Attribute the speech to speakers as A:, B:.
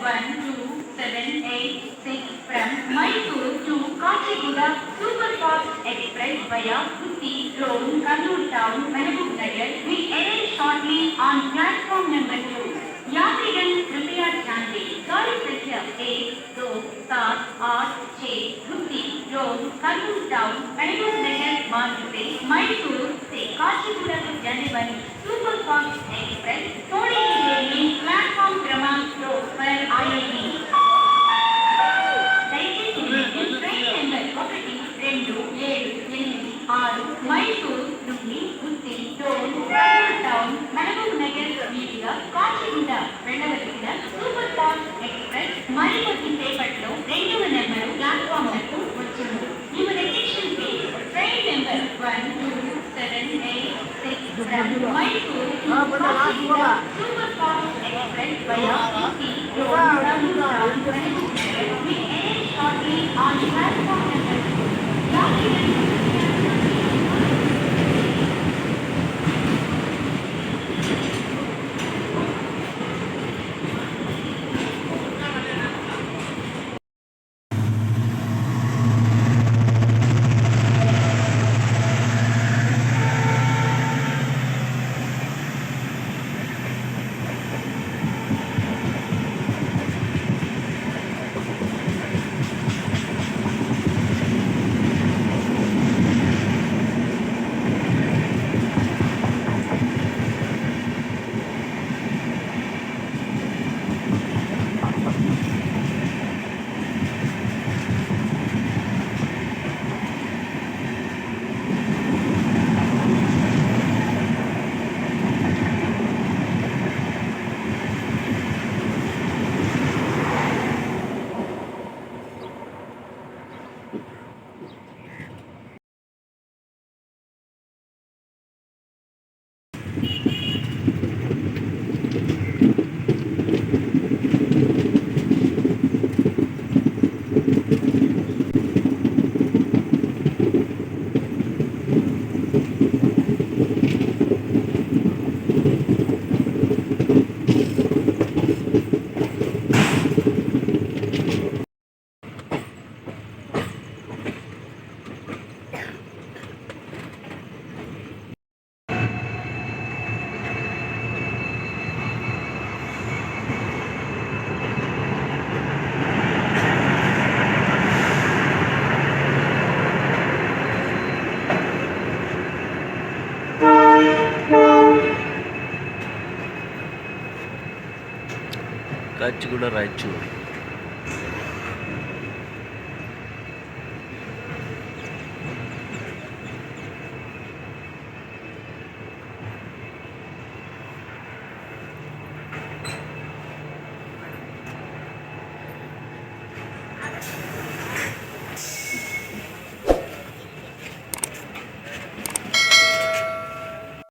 A: 1278 from Mysore to Kacheguda Superfast Express via Gooty, Dhone, Kurnool town, Mehaboobnagar will arrive shortly on platform number 2. यात्रीगण कृपया ध्यान दें। गाड़ी संख्या 1, 2, 7, 8, 6 गुट्टी, रोड, कर्नूल टाउन, मेहबूबनगर मार्ग से मैसूर से काचीगुड़ा तक जाने वाली सुपरफास्ट एक्सप्रेस थोड़ी ही देर में प्लेटफॉर्म क्रमांक 2 पर आएगी। దయచేసి ట్రైన్ నెంబర్ 1, 2, 7, 8, 6 మైసూర్ నుండి గుత్తి, డోన్, కర్నూల్ టౌన్, మెహబూబ్నగర్ మీదుగా కాచిగూడ వెళ్ళవలసిన సూపర్ ఫాస్ట్ ఎక్స్ప్రెస్ మరికొద్ది సేపట్లో 2వ నెంబరు ప్లాట్ఫామ్లకు వచ్చింది. Your attention please. Train number 12786 from Mysore to Kacheguda Superfast Express via Gooty, Dhone, Kurnool town, Mehaboobnagar will arrive shortly on platform number 2.
B: Kacheguda Raichur.